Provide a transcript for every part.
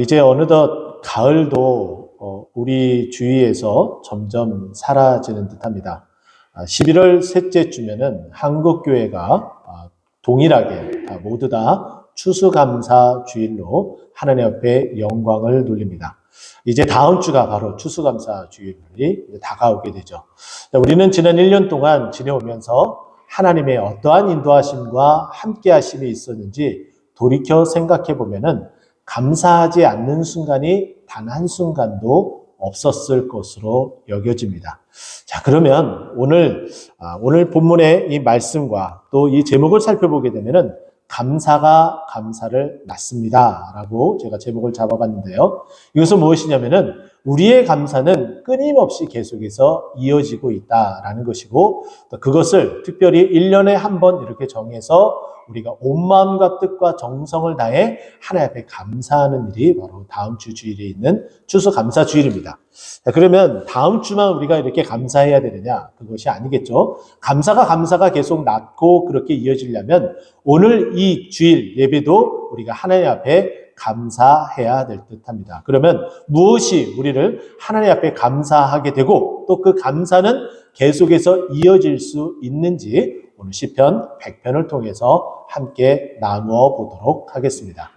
이제 어느덧 가을도 우리 주위에서 점점 사라지는 듯합니다. 11월 셋째 주면은 한국교회가 동일하게 모두 다 추수감사 주일로 하나님 앞에 영광을 돌립니다. 이제 다음 주가 바로 추수감사 주일이 다가오게 되죠. 우리는 지난 1년 동안 지내오면서 하나님의 어떠한 인도하심과 함께하심이 있었는지 돌이켜 생각해 보면은 감사하지 않는 순간이 단 한순간도 없었을 것으로 여겨집니다. 자, 그러면 오늘 본문의 이 말씀과 또 이 제목을 살펴보게 되면은 감사가 감사를 낳습니다 라고 제가 제목을 잡아봤는데요. 이것은 무엇이냐면은 우리의 감사는 끊임없이 계속해서 이어지고 있다라는 것이고, 그것을 특별히 1년에 한 번 이렇게 정해서 우리가 온 마음과 뜻과 정성을 다해 하나님 앞에 감사하는 일이 바로 다음 주 주일에 있는 추수감사 주일입니다. 자, 그러면 다음 주만 우리가 이렇게 감사해야 되느냐? 그것이 아니겠죠. 감사가 계속 낳고 그렇게 이어지려면 오늘 이 주일 예배도 우리가 하나님 앞에 감사해야 될 듯합니다. 그러면 무엇이 우리를 하나님 앞에 감사하게 되고 또 그 감사는 계속해서 이어질 수 있는지 오늘 시편 100편을 통해서 함께 나누어 보도록 하겠습니다.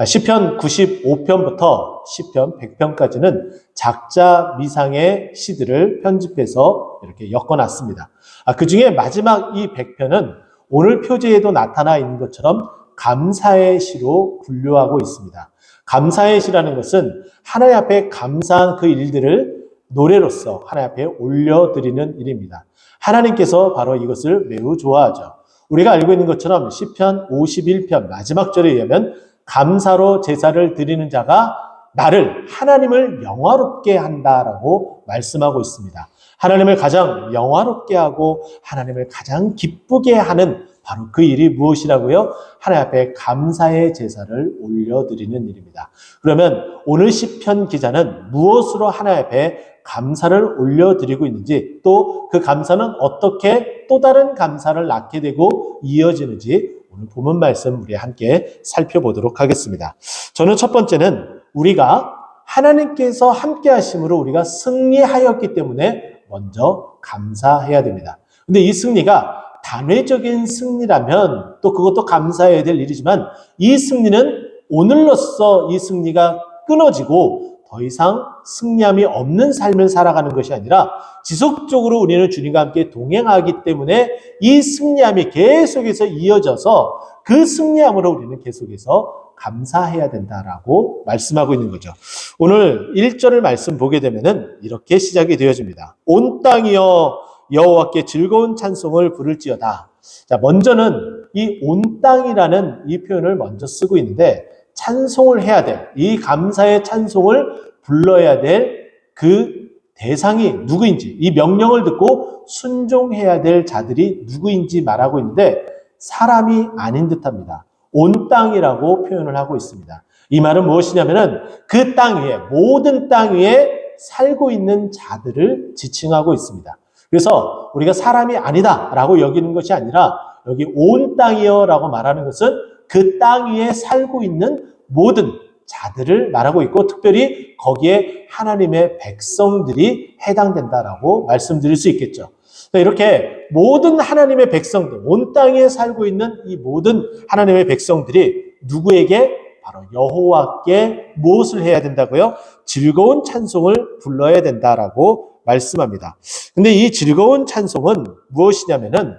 시편 95편부터 시편 100편까지는 작자 미상의 시들을 편집해서 이렇게 엮어놨습니다. 그 중에 마지막 이 100편은 오늘 표제에도 나타나 있는 것처럼 감사의 시로 분류하고 있습니다. 감사의 시라는 것은 하나님 앞에 감사한 그 일들을 노래로서 하나님 앞에 올려드리는 일입니다. 하나님께서 바로 이것을 매우 좋아하죠. 우리가 알고 있는 것처럼 시편 51편 마지막 절에 의하면 감사로 제사를 드리는 자가 나를 하나님을 영화롭게 한다라고 말씀하고 있습니다. 하나님을 가장 영화롭게 하고 하나님을 가장 기쁘게 하는 바로 그 일이 무엇이라고요? 하나님 앞에 감사의 제사를 올려드리는 일입니다. 그러면 오늘 시편 기자는 무엇으로 하나님 앞에 감사를 올려드리고 있는지, 또 그 감사는 어떻게 또 다른 감사를 낳게 되고 이어지는지 오늘 본문 말씀 우리 함께 살펴보도록 하겠습니다. 저는 첫 번째는 우리가 하나님께서 함께 하심으로 우리가 승리하였기 때문에 먼저 감사해야 됩니다. 근데 이 승리가 단회적인 승리라면 또 그것도 감사해야 될 일이지만 이 승리는 오늘로써 이 승리가 끊어지고 더 이상 승리함이 없는 삶을 살아가는 것이 아니라 지속적으로 우리는 주님과 함께 동행하기 때문에 이 승리함이 계속해서 이어져서 그 승리함으로 우리는 계속해서 감사해야 된다라고 말씀하고 있는 거죠. 오늘 1절을 말씀 보게 되면은 이렇게 시작이 되어집니다. 온 땅이여 여호와께 즐거운 찬송을 부를지어다. 자, 먼저는 이 온 땅이라는 이 표현을 먼저 쓰고 있는데 찬송을 해야 될, 이 감사의 찬송을 불러야 될 그 대상이 누구인지, 이 명령을 듣고 순종해야 될 자들이 누구인지 말하고 있는데 사람이 아닌 듯합니다. 온 땅이라고 표현을 하고 있습니다. 이 말은 무엇이냐면은 그 땅 위에, 모든 땅 위에 살고 있는 자들을 지칭하고 있습니다. 그래서 우리가 사람이 아니다라고 여기는 것이 아니라 여기 온 땅이여라고 말하는 것은 그 땅 위에 살고 있는 모든 자들을 말하고 있고 특별히 거기에 하나님의 백성들이 해당된다라고 말씀드릴 수 있겠죠. 이렇게 모든 하나님의 백성들, 온 땅에 살고 있는 이 모든 하나님의 백성들이 누구에게? 바로 여호와께 무엇을 해야 된다고요? 즐거운 찬송을 불러야 된다라고 말씀합니다. 근데 이 즐거운 찬송은 무엇이냐면은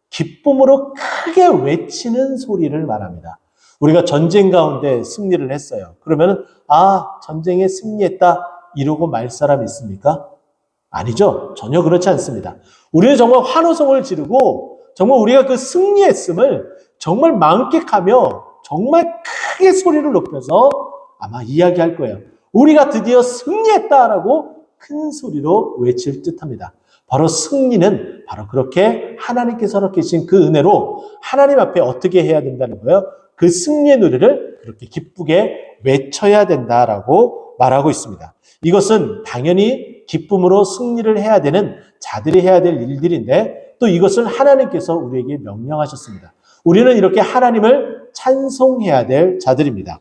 기쁨으로 크게 외치는 소리를 말합니다. 우리가 전쟁 가운데 승리를 했어요. 그러면은 전쟁에 승리했다 이러고 말 사람 있습니까? 아니죠. 전혀 그렇지 않습니다. 우리는 정말 환호성을 지르고 정말 우리가 그 승리했음을 정말 만끽하며 정말 크게 소리를 높여서 아마 이야기할 거예요. 우리가 드디어 승리했다라고 큰 소리로 외칠 듯합니다. 바로 승리는 바로 그렇게 하나님께서 이렇게 주신 그 은혜로 하나님 앞에 어떻게 해야 된다는 거예요? 그 승리의 노래를 그렇게 기쁘게 외쳐야 된다라고 말하고 있습니다. 이것은 당연히 기쁨으로 승리를 해야 되는 자들이 해야 될 일들인데 또 이것을 하나님께서 우리에게 명령하셨습니다. 우리는 이렇게 하나님을 찬송해야 될 자들입니다.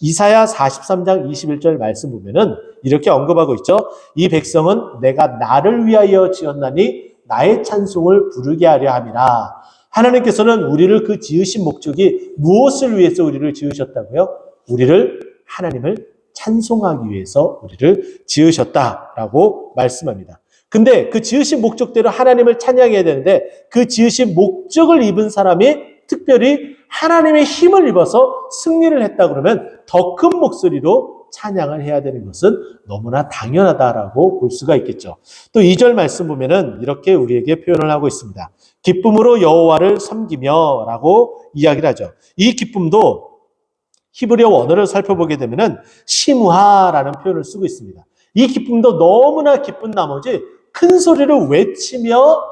이사야 43장 21절 말씀 보면은 이렇게 언급하고 있죠. 이 백성은 내가 나를 위하여 지었나니 나의 찬송을 부르게 하려 함이라. 하나님께서는 우리를 그 지으신 목적이 무엇을 위해서 우리를 지으셨다고요? 우리를 하나님을 찬송하기 위해서 우리를 지으셨다라고 말씀합니다. 근데 그 지으신 목적대로 하나님을 찬양해야 되는데 그 지으신 목적을 입은 사람이 특별히 하나님의 힘을 입어서 승리를 했다 그러면 더 큰 목소리로 찬양을 해야 되는 것은 너무나 당연하다라고 볼 수가 있겠죠. 또 2절 말씀 보면은 이렇게 우리에게 표현을 하고 있습니다. 기쁨으로 여호와를 섬기며 라고 이야기를 하죠. 이 기쁨도 히브리어 원어를 살펴보게 되면은 심화라는 표현을 쓰고 있습니다. 이 기쁨도 너무나 기쁜 나머지 큰 소리로 외치며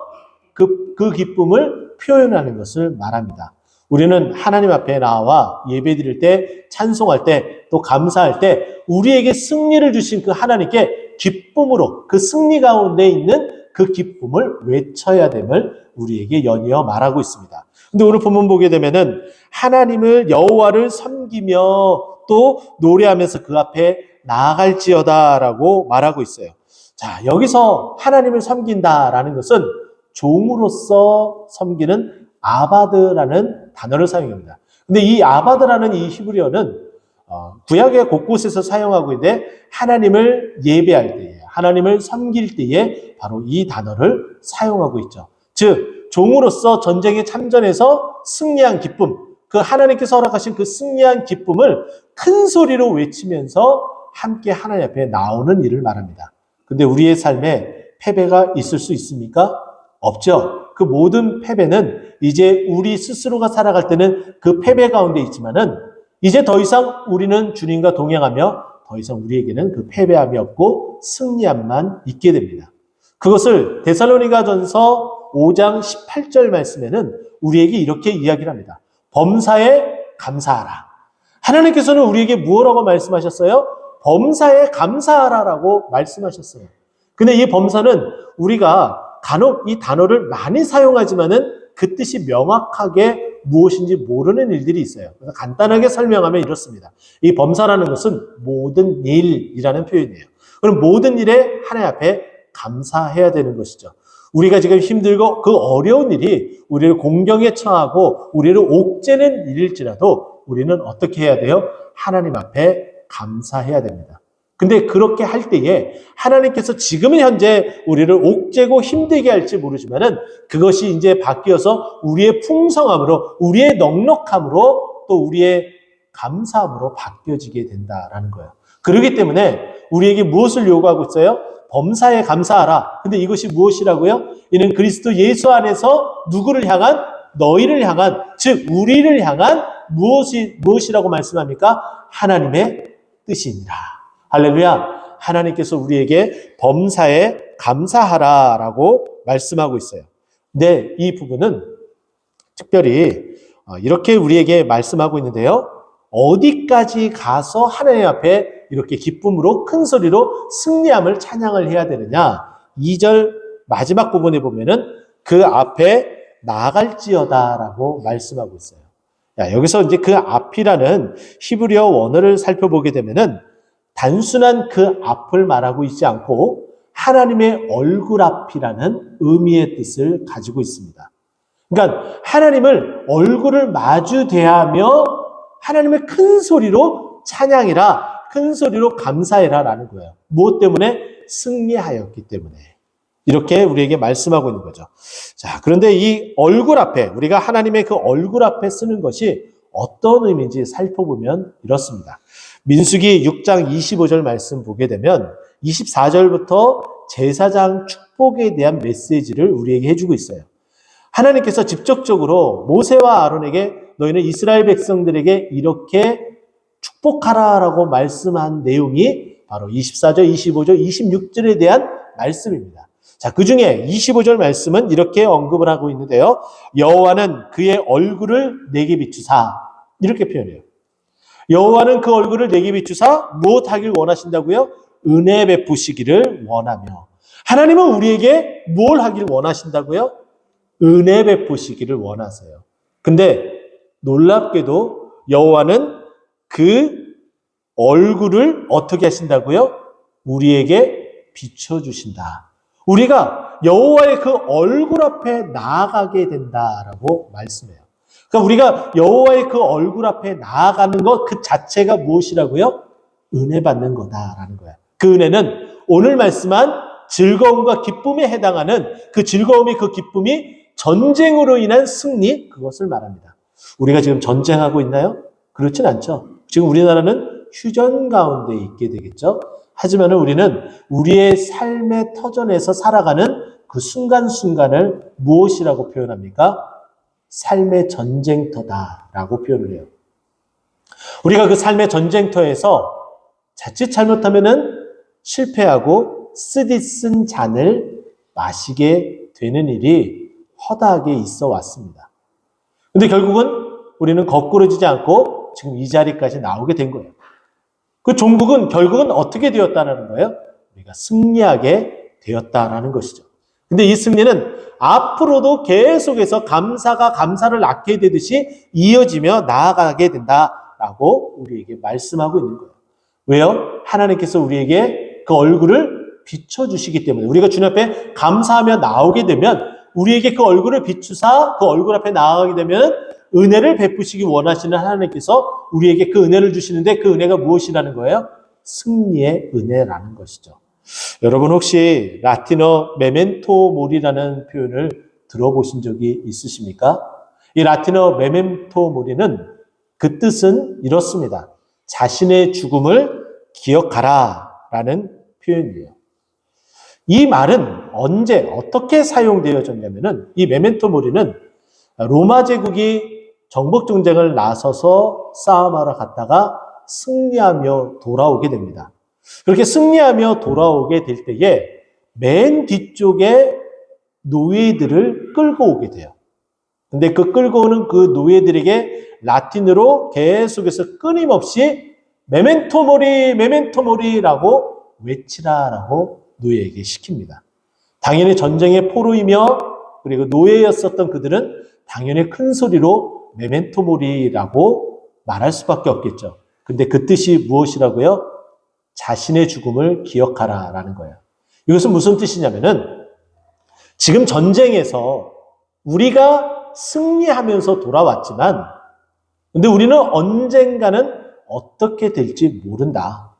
그 기쁨을 표현하는 것을 말합니다. 우리는 하나님 앞에 나와 예배드릴 때, 찬송할 때, 또 감사할 때 우리에게 승리를 주신 그 하나님께 기쁨으로 그 승리 가운데 있는 그 기쁨을 외쳐야 됨을 우리에게 연이어 말하고 있습니다. 근데 오늘 본문 보게 되면은 하나님을 여호와를 섬기며 또 노래하면서 그 앞에 나아갈지어다라고 말하고 있어요. 자, 여기서 하나님을 섬긴다라는 것은 종으로서 섬기는 아바드라는 단어를 사용합니다. 근데 이 아바드라는 이 히브리어는 구약의 곳곳에서 사용하고 있는데 하나님을 예배할 때에, 하나님을 섬길 때에 바로 이 단어를 사용하고 있죠. 즉, 종으로서 전쟁에 참전해서 승리한 기쁨, 그 하나님께서 허락하신 그 승리한 기쁨을 큰 소리로 외치면서 함께 하나님 앞에 나오는 일을 말합니다. 근데 우리의 삶에 패배가 있을 수 있습니까? 없죠. 그 모든 패배는 이제 우리 스스로가 살아갈 때는 그 패배 가운데 있지만은 이제 더 이상 우리는 주님과 동행하며 더 이상 우리에게는 그 패배함이 없고 승리함만 있게 됩니다. 그것을 데살로니가전서 5장 18절 말씀에는 우리에게 이렇게 이야기를 합니다. 범사에 감사하라. 하나님께서는 우리에게 무엇라고 말씀하셨어요? 범사에 감사하라라고 말씀하셨어요. 근데 이 범사는 우리가 간혹 이 단어를 많이 사용하지만은 그 뜻이 명확하게 무엇인지 모르는 일들이 있어요. 그래서 간단하게 설명하면 이렇습니다. 이 범사라는 것은 모든 일이라는 표현이에요. 그럼 모든 일에 하나님 앞에 감사해야 되는 것이죠. 우리가 지금 힘들고 그 어려운 일이 우리를 공경에 처하고 우리를 옥죄는 일일지라도 우리는 어떻게 해야 돼요? 하나님 앞에 감사해야 됩니다. 근데 그렇게 할 때에 하나님께서 지금은 현재 우리를 옥죄고 힘들게 할지 모르지만은 그것이 이제 바뀌어서 우리의 풍성함으로, 우리의 넉넉함으로 또 우리의 감사함으로 바뀌어지게 된다라는 거예요. 그렇기 때문에 우리에게 무엇을 요구하고 있어요? 범사에 감사하라. 근데 이것이 무엇이라고요? 이는 그리스도 예수 안에서 누구를 향한? 너희를 향한, 즉 우리를 향한 무엇이라고 말씀합니까? 하나님의 뜻이니라. 할렐루야. 하나님께서 우리에게 범사에 감사하라라고 말씀하고 있어요. 근데 이 부분은 특별히 이렇게 우리에게 말씀하고 있는데요. 어디까지 가서 하나님 앞에 이렇게 기쁨으로 큰 소리로 승리함을 찬양을 해야 되느냐? 2절 마지막 부분에 보면은 그 앞에 나아갈지어다라고 말씀하고 있어요. 여기서 이제 그 앞이라는 히브리어 원어를 살펴보게 되면은 단순한 그 앞을 말하고 있지 않고 하나님의 얼굴 앞이라는 의미의 뜻을 가지고 있습니다. 그러니까 하나님을 얼굴을 마주 대하며 하나님의 큰 소리로 찬양이라, 큰 소리로 감사해라라는 거예요. 무엇 때문에? 승리하였기 때문에. 이렇게 우리에게 말씀하고 있는 거죠. 자, 그런데 이 얼굴 앞에, 우리가 하나님의 그 얼굴 앞에 쓰는 것이 어떤 의미인지 살펴보면 이렇습니다. 민수기 6장 25절 말씀 보게 되면 24절부터 제사장 축복에 대한 메시지를 우리에게 해주고 있어요. 하나님께서 직접적으로 모세와 아론에게 너희는 이스라엘 백성들에게 이렇게 축복하라라고 말씀한 내용이 바로 24절, 25절, 26절에 대한 말씀입니다. 자, 그 중에 25절 말씀은 이렇게 언급을 하고 있는데요. 여호와는 그의 얼굴을 내게 비추사. 이렇게 표현해요. 여호와는 그 얼굴을 내게 비추사 무엇하길 원하신다고요? 은혜 베푸시기를 원하며. 하나님은 우리에게 뭘 하길 원하신다고요? 은혜 베푸시기를 원하세요. 근데 놀랍게도 여호와는 그 얼굴을 어떻게 하신다고요? 우리에게 비춰주신다. 우리가 여호와의 그 얼굴 앞에 나아가게 된다라고 말씀해요. 그러니까 우리가 여호와의 그 얼굴 앞에 나아가는 것 그 자체가 무엇이라고요? 은혜 받는 거다라는 거야. 그 은혜는 오늘 말씀한 즐거움과 기쁨에 해당하는 그 즐거움이 그 기쁨이 전쟁으로 인한 승리, 그것을 말합니다. 우리가 지금 전쟁하고 있나요? 그렇진 않죠. 지금 우리나라는 휴전 가운데 있게 되겠죠. 하지만 우리는 우리의 삶의 터전에서 살아가는 그 순간순간을 무엇이라고 표현합니까? 삶의 전쟁터다라고 표현을 해요. 우리가 그 삶의 전쟁터에서 자칫 잘못하면은 실패하고 쓰디쓴 잔을 마시게 되는 일이 허다하게 있어 왔습니다. 근데 결국은 우리는 거꾸러지지 않고 지금 이 자리까지 나오게 된 거예요. 그 종국은 결국은 어떻게 되었다는 거예요? 우리가 승리하게 되었다라는 것이죠. 근데 이 승리는 앞으로도 계속해서 감사가 감사를 낳게 되듯이 이어지며 나아가게 된다라고 우리에게 말씀하고 있는 거예요. 왜요? 하나님께서 우리에게 그 얼굴을 비춰주시기 때문에 우리가 주님 앞에 감사하며 나오게 되면 우리에게 그 얼굴을 비추사 그 얼굴 앞에 나아가게 되면 은혜를 베푸시기 원하시는 하나님께서 우리에게 그 은혜를 주시는데 그 은혜가 무엇이라는 거예요? 승리의 은혜라는 것이죠. 여러분 혹시 라틴어 메멘토 모리라는 표현을 들어보신 적이 있으십니까? 이 라틴어 메멘토 모리는 그 뜻은 이렇습니다. 자신의 죽음을 기억하라 라는 표현이에요. 이 말은 언제 어떻게 사용되어졌냐면은 이 메멘토 모리는 로마 제국이 정복 전쟁을 나서서 싸움하러 갔다가 승리하며 돌아오게 됩니다. 그렇게 승리하며 돌아오게 될 때에 맨 뒤쪽에 노예들을 끌고 오게 돼요. 근데 그 끌고 오는 그 노예들에게 라틴어로 계속해서 끊임없이 메멘토 모리, 메멘토 모리라고 외치라라고 노예에게 시킵니다. 당연히 전쟁의 포로이며 그리고 노예였었던 그들은 당연히 큰 소리로 메멘토 모리라고 말할 수밖에 없겠죠. 근데 그 뜻이 무엇이라고요? 자신의 죽음을 기억하라라는 거예요. 이것은 무슨 뜻이냐면은 지금 전쟁에서 우리가 승리하면서 돌아왔지만 근데 우리는 언젠가는 어떻게 될지 모른다.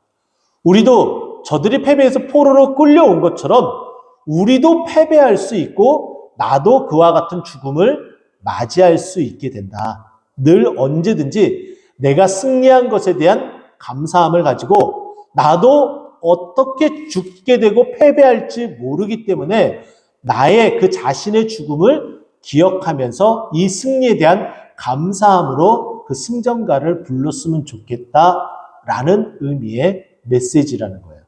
우리도 저들이 패배해서 포로로 끌려온 것처럼 우리도 패배할 수 있고 나도 그와 같은 죽음을 맞이할 수 있게 된다. 늘 언제든지 내가 승리한 것에 대한 감사함을 가지고 나도 어떻게 죽게 되고 패배할지 모르기 때문에 나의 그 자신의 죽음을 기억하면서 이 승리에 대한 감사함으로 그 승전가를 불렀으면 좋겠다라는 의미의 메시지라는 거예요.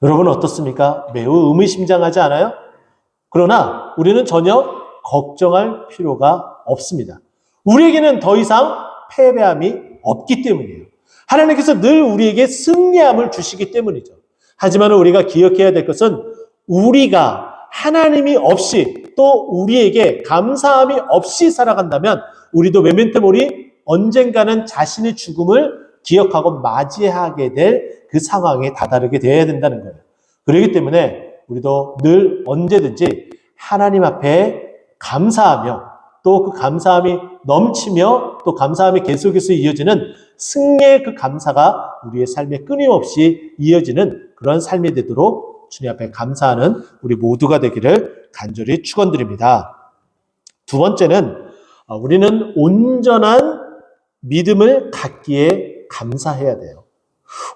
여러분 어떻습니까? 매우 의미심장하지 않아요? 그러나 우리는 전혀 걱정할 필요가 없습니다. 우리에게는 더 이상 패배함이 없기 때문이에요. 하나님께서 늘 우리에게 승리함을 주시기 때문이죠. 하지만 우리가 기억해야 될 것은 우리가 하나님이 없이 또 우리에게 감사함이 없이 살아간다면 우리도 메멘토 모리 언젠가는 자신의 죽음을 기억하고 맞이하게 될 그 상황에 다다르게 되어야 된다는 거예요. 그렇기 때문에 우리도 늘 언제든지 하나님 앞에 감사하며 또 그 감사함이 넘치며 또 감사함이 계속해서 이어지는 승리의 그 감사가 우리의 삶에 끊임없이 이어지는 그런 삶이 되도록 주님 앞에 감사하는 우리 모두가 되기를 간절히 축원드립니다. 두 번째는 우리는 온전한 믿음을 갖기에 감사해야 돼요.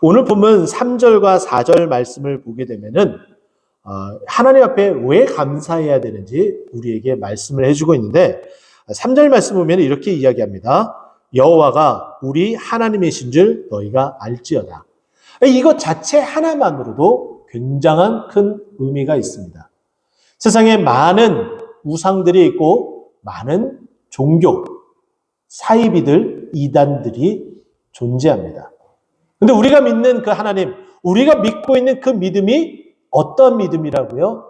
오늘 보면 3절과 4절 말씀을 보게 되면은 하나님 앞에 왜 감사해야 되는지 우리에게 말씀을 해주고 있는데 3절 말씀 보면 이렇게 이야기합니다. 여호와가 우리 하나님이신 줄 너희가 알지어다. 이것 자체 하나만으로도 굉장한 큰 의미가 있습니다. 세상에 많은 우상들이 있고 많은 종교, 사이비들, 이단들이 존재합니다. 근데 우리가 믿는 그 하나님, 우리가 믿고 있는 그 믿음이 어떤 믿음이라고요?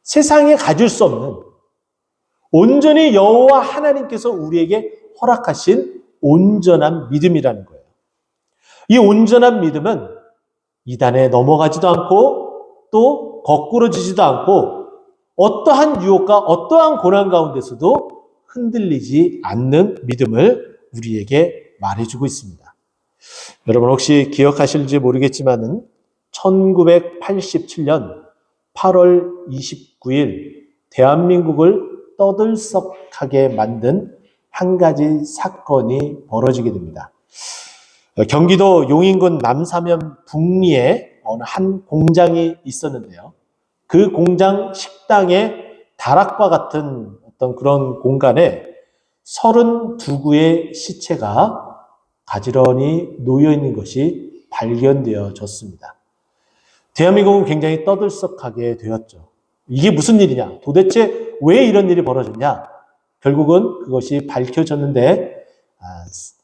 세상에 가질 수 없는 온전히 여호와 하나님께서 우리에게 허락하신 온전한 믿음이라는 거예요. 이 온전한 믿음은 이단에 넘어가지도 않고 또 거꾸러지지도 않고 어떠한 유혹과 어떠한 고난 가운데서도 흔들리지 않는 믿음을 우리에게 말해주고 있습니다. 여러분 혹시 기억하실지 모르겠지만은 1987년 8월 29일 대한민국을 떠들썩하게 만든 한 가지 사건이 벌어지게 됩니다. 경기도 용인군 남사면 북리에 어느 한 공장이 있었는데요. 그 공장 식당에 다락과 같은 어떤 그런 공간에 32구의 시체가 가지런히 놓여 있는 것이 발견되어졌습니다. 대한민국은 굉장히 떠들썩하게 되었죠. 이게 무슨 일이냐? 도대체 왜 이런 일이 벌어졌냐? 결국은 그것이 밝혀졌는데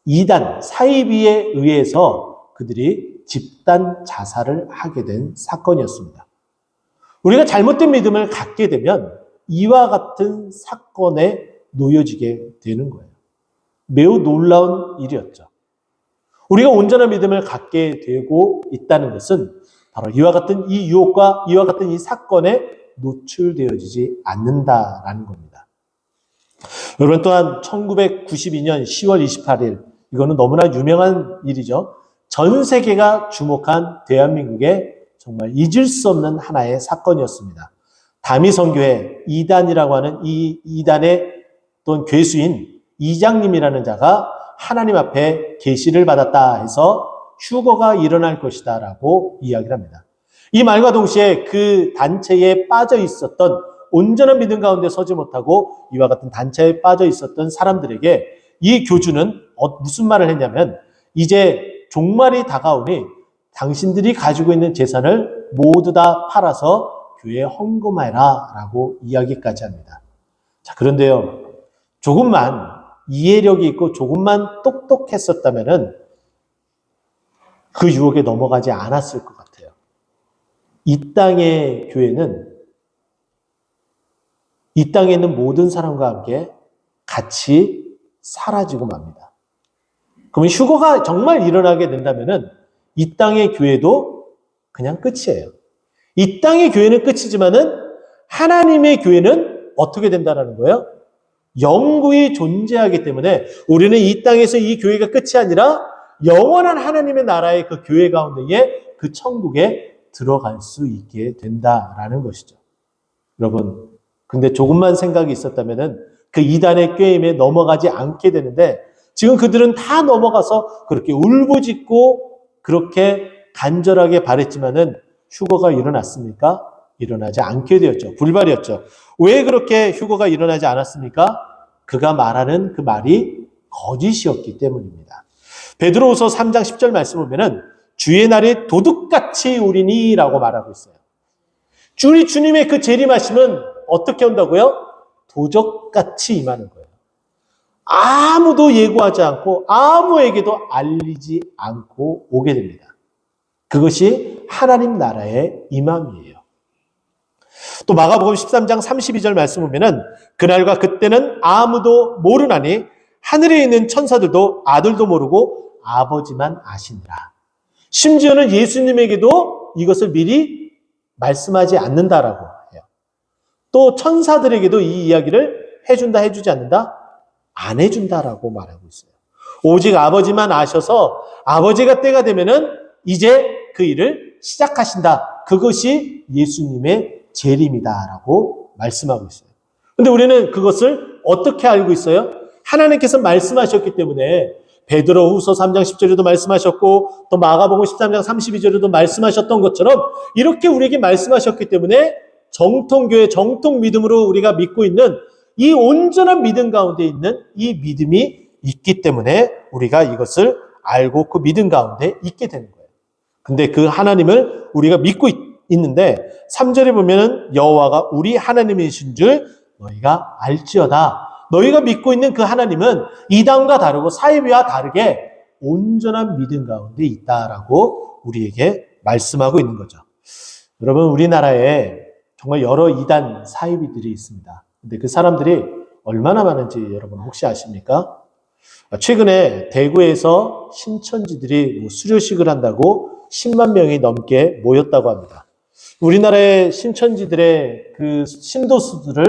이단, 사이비에 의해서 그들이 집단 자살을 하게 된 사건이었습니다. 우리가 잘못된 믿음을 갖게 되면 이와 같은 사건에 놓여지게 되는 거예요. 매우 놀라운 일이었죠. 우리가 온전한 믿음을 갖게 되고 있다는 것은 바로 이와 같은 이 유혹과 이와 같은 이 사건에 노출되어지지 않는다라는 겁니다. 여러분 또한 1992년 10월 28일 이거는 너무나 유명한 일이죠. 전 세계가 주목한 대한민국의 정말 잊을 수 없는 하나의 사건이었습니다. 다미선교회 이단이라고 하는 이 이단의 또는 괴수인 이장님이라는 자가 하나님 앞에 계시를 받았다 해서 휴거가 일어날 것이다 라고 이야기를 합니다. 이 말과 동시에 그 단체에 빠져 있었던 온전한 믿음 가운데 서지 못하고 이와 같은 단체에 빠져 있었던 사람들에게 이 교주는 무슨 말을 했냐면 이제 종말이 다가오니 당신들이 가지고 있는 재산을 모두 다 팔아서 교회에 헌금해라 라고 이야기까지 합니다. 자, 그런데요. 조금만 이해력이 있고 조금만 똑똑했었다면은 그 유혹에 넘어가지 않았을 것 같아요. 이 땅의 교회는 이 땅에 있는 모든 사람과 함께 같이 사라지고 맙니다. 그러면 휴거가 정말 일어나게 된다면은 이 땅의 교회도 그냥 끝이에요. 이 땅의 교회는 끝이지만은 하나님의 교회는 어떻게 된다는 거예요? 영구히 존재하기 때문에 우리는 이 땅에서 이 교회가 끝이 아니라 영원한 하나님의 나라의 그 교회 가운데에 그 천국에 들어갈 수 있게 된다라는 것이죠. 여러분, 근데 조금만 생각이 있었다면은 그 이단의 꾀임에 넘어가지 않게 되는데 지금 그들은 다 넘어가서 그렇게 울부짖고 그렇게 간절하게 바랬지만은 휴거가 일어났습니까? 일어나지 않게 되었죠. 불발이었죠. 왜 그렇게 휴거가 일어나지 않았습니까? 그가 말하는 그 말이 거짓이었기 때문입니다. 베드로후서 3장 10절 말씀 보면은 주의 날이 도둑같이 오리니 라고 말하고 있어요. 우리 주님의 그 재림하심은 어떻게 온다고요? 도적같이 임하는 거예요. 아무도 예고하지 않고 아무에게도 알리지 않고 오게 됩니다. 그것이 하나님 나라의 임함이에요. 또 마가복음 13장 32절 말씀 보면은 그날과 그때는 아무도 모르나니 하늘에 있는 천사들도 아들도 모르고 아버지만 아시니라. 심지어는 예수님에게도 이것을 미리 말씀하지 않는다라고 해요. 또 천사들에게도 이 이야기를 해준다 해주지 않는다? 안 해준다라고 말하고 있어요. 오직 아버지만 아셔서 아버지가 때가 되면은 이제 그 일을 시작하신다. 그것이 예수님의 재림이다라고 말씀하고 있어요. 근데 우리는 그것을 어떻게 알고 있어요? 하나님께서 말씀하셨기 때문에 베드로후서 3장 10절에도 말씀하셨고 또 마가복음 13장 32절에도 말씀하셨던 것처럼 이렇게 우리에게 말씀하셨기 때문에 정통교회, 정통믿음으로 우리가 믿고 있는 이 온전한 믿음 가운데 있는 이 믿음이 있기 때문에 우리가 이것을 알고 그 믿음 가운데 있게 되는 거예요. 근데 그 하나님을 우리가 믿고 있는데 3절에 보면은 여호와가 우리 하나님이신 줄 너희가 알지어다. 너희가 믿고 있는 그 하나님은 이단과 다르고 사이비와 다르게 온전한 믿음 가운데 있다라고 우리에게 말씀하고 있는 거죠. 여러분 우리나라에 정말 여러 이단 사이비들이 있습니다. 근데 그 사람들이 얼마나 많은지 여러분 혹시 아십니까? 최근에 대구에서 신천지들이 수료식을 한다고 10만 명이 넘게 모였다고 합니다. 우리나라의 신천지들의 그 신도수들을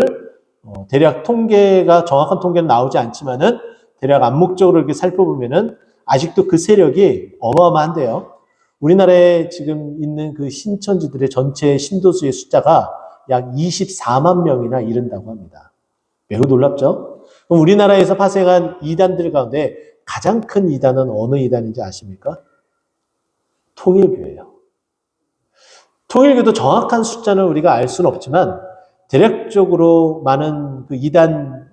대략 통계가 정확한 통계는 나오지 않지만은 대략 암묵적으로 이렇게 살펴보면은 아직도 그 세력이 어마어마한데요. 우리나라에 지금 있는 그 신천지들의 전체 신도수의 숫자가 약 24만 명이나 이른다고 합니다. 매우 놀랍죠? 그럼 우리나라에서 파생한 이단들 가운데 가장 큰 이단은 어느 이단인지 아십니까? 통일교예요. 통일교도 정확한 숫자는 우리가 알 수는 없지만 대략적으로 많은 그 이단을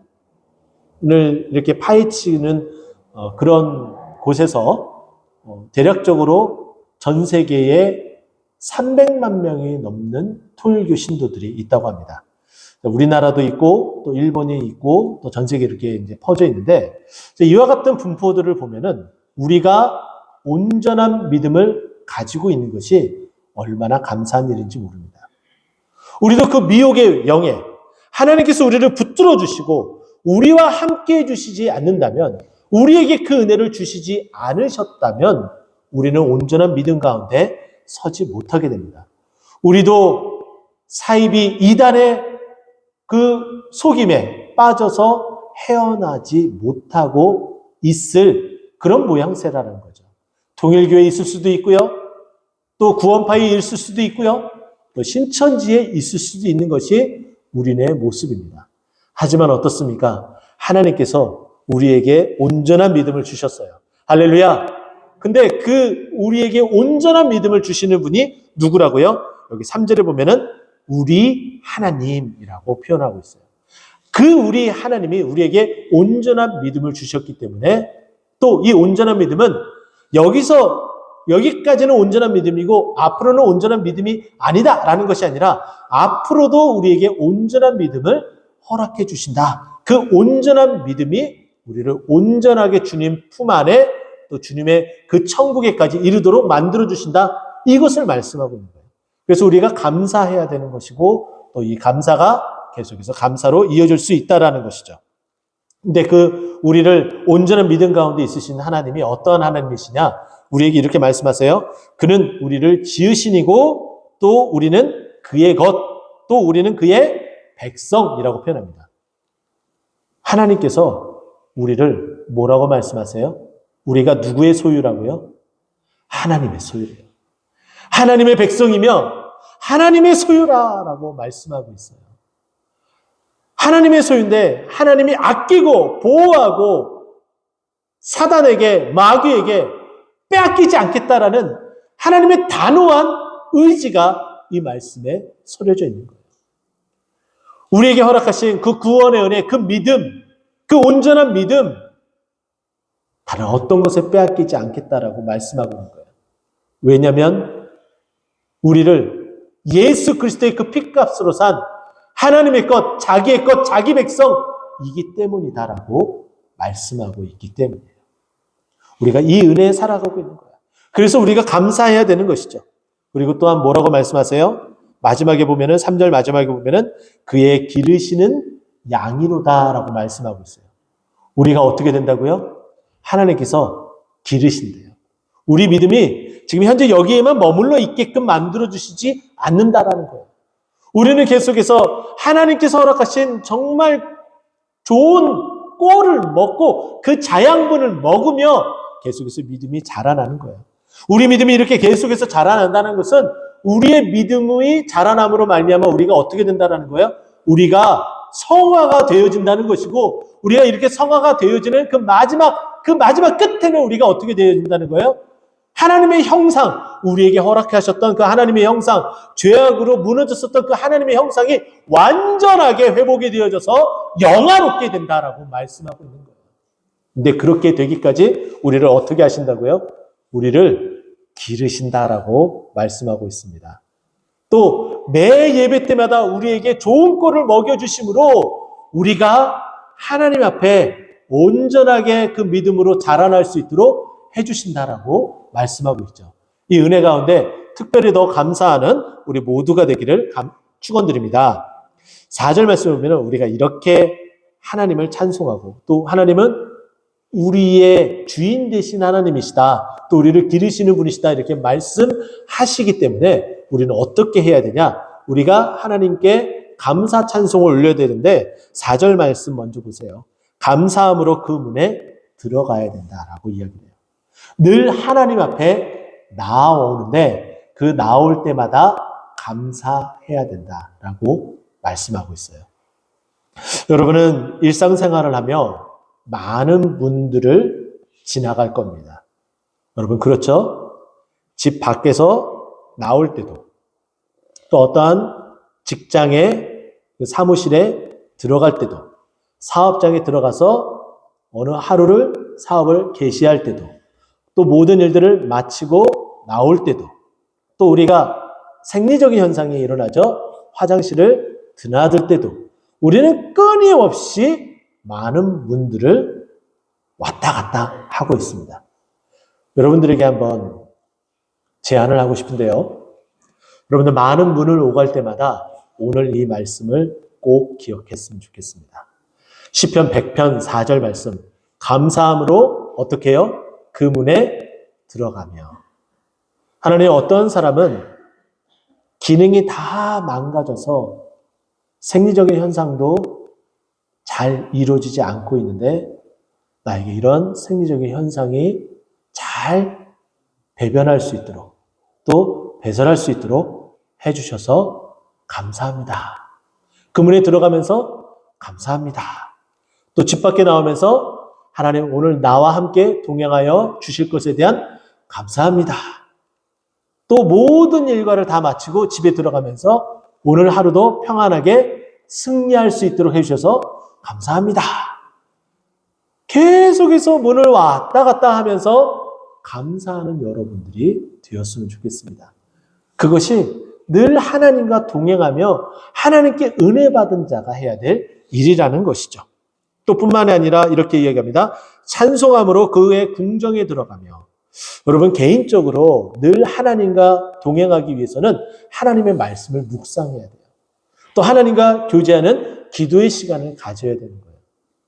이렇게 파헤치는 그런 곳에서 대략적으로 전 세계에 300만 명이 넘는 통일교 신도들이 있다고 합니다. 우리나라도 있고 또 일본이 있고 또 전 세계 이렇게 이제 퍼져 있는데 이와 같은 분포들을 보면은 우리가 온전한 믿음을 가지고 있는 것이 얼마나 감사한 일인지 모릅니다. 우리도 그 미혹의 영에 하나님께서 우리를 붙들어 주시고 우리와 함께 해 주시지 않는다면, 우리에게 그 은혜를 주시지 않으셨다면 우리는 온전한 믿음 가운데 서지 못하게 됩니다. 우리도 사이비 이단의 그 속임에 빠져서 헤어나지 못하고 있을 그런 모양새라는 거죠. 통일교회에 있을 수도 있고요. 또 구원파에 있을 수도 있고요. 또 신천지에 있을 수도 있는 것이 우리네 모습입니다. 하지만 어떻습니까? 하나님께서 우리에게 온전한 믿음을 주셨어요. 할렐루야! 근데 그 우리에게 온전한 믿음을 주시는 분이 누구라고요? 여기 3절에 보면은 우리 하나님이라고 표현하고 있어요. 그 우리 하나님이 우리에게 온전한 믿음을 주셨기 때문에 또 이 온전한 믿음은 여기까지는 온전한 믿음이고 앞으로는 온전한 믿음이 아니다라는 것이 아니라 앞으로도 우리에게 온전한 믿음을 허락해 주신다. 그 온전한 믿음이 우리를 온전하게 주님 품 안에 또 주님의 그 천국에까지 이르도록 만들어 주신다. 이것을 말씀하고 있는 거예요. 그래서 우리가 감사해야 되는 것이고 또 이 감사가 계속해서 감사로 이어질 수 있다라는 것이죠. 근데 그 우리를 온전한 믿음 가운데 있으신 하나님이 어떠한 하나님이시냐? 우리에게 이렇게 말씀하세요. 그는 우리를 지으시니고 또 우리는 그의 것, 또 우리는 그의 백성이라고 표현합니다. 하나님께서 우리를 뭐라고 말씀하세요? 우리가 누구의 소유라고요? 하나님의 소유래요. 하나님의 백성이며 하나님의 소유라라고 말씀하고 있어요. 하나님의 소유인데 하나님이 아끼고 보호하고 사단에게 마귀에게 빼앗기지 않겠다라는 하나님의 단호한 의지가 이 말씀에 서려져 있는 거예요. 우리에게 허락하신 그 구원의 은혜, 그 믿음, 그 온전한 믿음, 다른 어떤 것에 빼앗기지 않겠다라고 말씀하고 있는 거예요. 왜냐하면 우리를 예수 그리스도의 그 피값으로 산 하나님의 것, 자기의 것, 자기 백성이기 때문이다라고 말씀하고 있기 때문이에요. 우리가 이 은혜에 살아가고 있는 거예요. 그래서 우리가 감사해야 되는 것이죠. 그리고 또한 뭐라고 말씀하세요? 마지막에 보면은 3절 마지막에 보면은 그의 기르시는 양이로다라고 말씀하고 있어요. 우리가 어떻게 된다고요? 하나님께서 기르신대요. 우리 믿음이 지금 현재 여기에만 머물러 있게끔 만들어주시지 않는다라는 거예요. 우리는 계속해서 하나님께서 허락하신 정말 좋은 꼴을 먹고 그 자양분을 먹으며 계속해서 믿음이 자라나는 거예요. 우리 믿음이 이렇게 계속해서 자라난다는 것은 우리의 믿음이 자라남으로 말미암아 우리가 어떻게 된다는 거예요? 우리가 성화가 되어진다는 것이고 우리가 이렇게 성화가 되어지는 그 마지막 끝에는 우리가 어떻게 되어진다는 거예요? 하나님의 형상, 우리에게 허락하셨던 그 하나님의 형상, 죄악으로 무너졌었던 그 하나님의 형상이 완전하게 회복이 되어져서 영화롭게 된다라고 말씀하고 있는 거예요. 근데 그렇게 되기까지 우리를 어떻게 하신다고요? 우리를 기르신다라고 말씀하고 있습니다. 또 매 예배 때마다 우리에게 좋은 꼴을 먹여주심으로 우리가 하나님 앞에 온전하게 그 믿음으로 자라날 수 있도록 해주신다라고 말씀하고 있죠. 이 은혜 가운데 특별히 더 감사하는 우리 모두가 되기를 축원드립니다. 4절 말씀을 보면 우리가 이렇게 하나님을 찬송하고 또 하나님은 우리의 주인 되신 하나님이시다. 또 우리를 기르시는 분이시다. 이렇게 말씀하시기 때문에 우리는 어떻게 해야 되냐? 우리가 하나님께 감사 찬송을 올려야 되는데 4절 말씀 먼저 보세요. 감사함으로 그 문에 들어가야 된다라고 이야기해요. 늘 하나님 앞에 나아오는데 그 나올 때마다 감사해야 된다라고 말씀하고 있어요. 여러분은 일상생활을 하며 많은 분들을 지나갈 겁니다. 여러분 그렇죠? 집 밖에서 나올 때도 또 어떠한 직장의 사무실에 들어갈 때도 사업장에 들어가서 어느 하루를 사업을 개시할 때도 또 모든 일들을 마치고 나올 때도 또 우리가 생리적인 현상이 일어나죠. 화장실을 드나들 때도 우리는 끊임없이 많은 문들을 왔다 갔다 하고 있습니다. 여러분들에게 한번 제안을 하고 싶은데요. 여러분들 많은 문을 오갈 때마다 오늘 이 말씀을 꼭 기억했으면 좋겠습니다. 시편 100편 4절 말씀. 감사함으로 어떻게 해요? 그 문에 들어가며. 하나님 어떤 사람은 기능이 다 망가져서 생리적인 현상도 잘 이루어지지 않고 있는데 나에게 이런 생리적인 현상이 잘 배변할 수 있도록 또 배설할 수 있도록 해주셔서 감사합니다. 그 문에 들어가면서 감사합니다. 또 집 밖에 나오면서 하나님 오늘 나와 함께 동행하여 주실 것에 대한 감사합니다. 또 모든 일과를 다 마치고 집에 들어가면서 오늘 하루도 평안하게 승리할 수 있도록 해주셔서 감사합니다. 계속해서 문을 왔다 갔다 하면서 감사하는 여러분들이 되었으면 좋겠습니다. 그것이 늘 하나님과 동행하며 하나님께 은혜 받은 자가 해야 될 일이라는 것이죠. 또 뿐만이 아니라 이렇게 이야기합니다. 찬송함으로 그의 궁정에 들어가며. 여러분 개인적으로 늘 하나님과 동행하기 위해서는 하나님의 말씀을 묵상해야 돼요. 또 하나님과 교제하는 기도의 시간을 가져야 되는 거예요.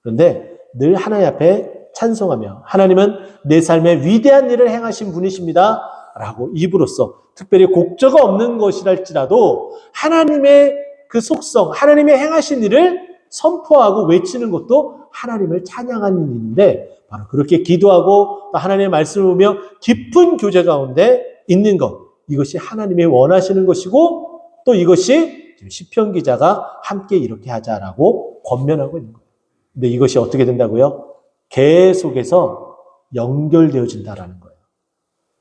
그런데 늘 하나님 앞에 찬송하며 하나님은 내 삶에 위대한 일을 행하신 분이십니다 라고 입으로써 특별히 곡저가 없는 것이랄지라도 하나님의 그 속성, 하나님의 행하신 일을 선포하고 외치는 것도 하나님을 찬양하는 일인데 바로 그렇게 기도하고 또 하나님의 말씀을 보며 깊은 교제 가운데 있는 것, 이것이 하나님이 원하시는 것이고 또 이것이 시편 기자가 함께 이렇게 하자라고 권면하고 있는 거예요. 근데 이것이 어떻게 된다고요? 계속해서 연결되어진다라는 거예요.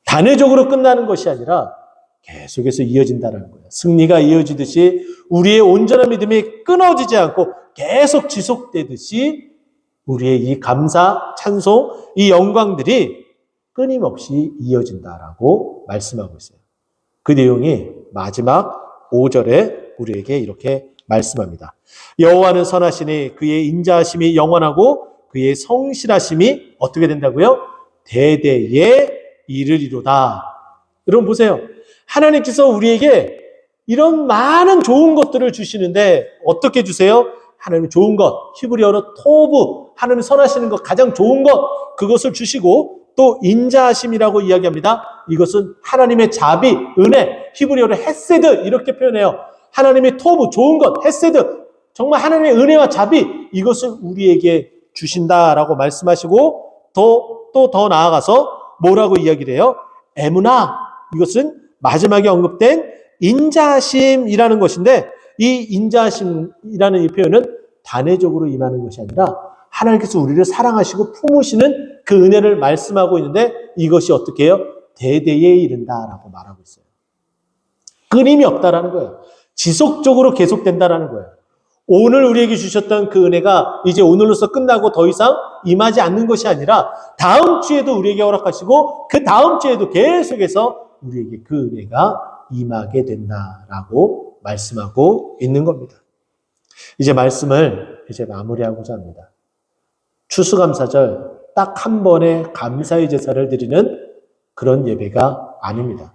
단회적으로 끝나는 것이 아니라 계속해서 이어진다는 거예요. 승리가 이어지듯이 우리의 온전한 믿음이 끊어지지 않고 계속 지속되듯이 우리의 이 감사, 찬송, 이 영광들이 끊임없이 이어진다라고 말씀하고 있어요. 그 내용이 마지막 5절에 우리에게 이렇게 말씀합니다. 여호와는 선하시니 그의 인자하심이 영원하고 그의 성실하심이 어떻게 된다고요? 대대에 이르리로다. 여러분 보세요. 하나님께서 우리에게 이런 많은 좋은 것들을 주시는데 어떻게 주세요? 하나님 좋은 것, 히브리어로 토브, 하나님 선하시는 것, 가장 좋은 것, 그것을 주시고 또 인자하심이라고 이야기합니다. 이것은 하나님의 자비, 은혜, 히브리어로 헤세드 이렇게 표현해요. 하나님의 토브, 좋은 것, 헤세드, 정말 하나님의 은혜와 자비, 이것을 우리에게 주신다라고 말씀하시고 또 더 나아가서 뭐라고 이야기를 해요? 에무나, 이것은 마지막에 언급된 인자하심이라는 것인데 이 인자하심이라는 이 표현은 단회적으로 임하는 것이 아니라 하나님께서 우리를 사랑하시고 품으시는 그 은혜를 말씀하고 있는데 이것이 어떻게 해요? 대대에 이른다라고 말하고 있어요. 끊임이 없다라는 거예요. 지속적으로 계속된다라는 거예요. 오늘 우리에게 주셨던 그 은혜가 이제 오늘로서 끝나고 더 이상 임하지 않는 것이 아니라 다음 주에도 우리에게 허락하시고 그 다음 주에도 계속해서 우리에게 그 은혜가 임하게 된다라고 말씀하고 있는 겁니다. 이제 말씀을 이제 마무리하고자 합니다. 추수감사절 딱 한 번의 감사의 제사를 드리는 그런 예배가 아닙니다.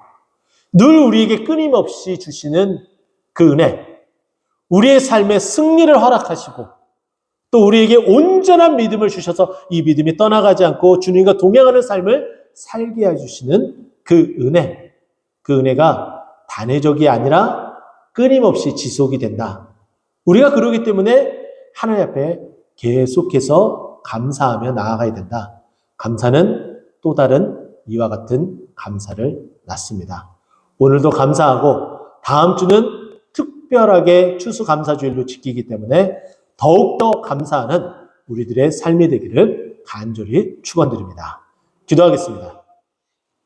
늘 우리에게 끊임없이 주시는 그 은혜, 우리의 삶에 승리를 허락하시고 또 우리에게 온전한 믿음을 주셔서 이 믿음이 떠나가지 않고 주님과 동행하는 삶을 살게 해주시는 그 은혜가 단회적이 아니라 끊임없이 지속이 된다. 우리가 그러기 때문에 하나님 앞에 계속해서 감사하며 나아가야 된다. 감사는 또 다른 이와 같은 감사를 낳습니다. 오늘도 감사하고 다음 주는 특별하게 추수감사주일로 지키기 때문에 더욱더 감사하는 우리들의 삶이 되기를 간절히 축원드립니다. 기도하겠습니다.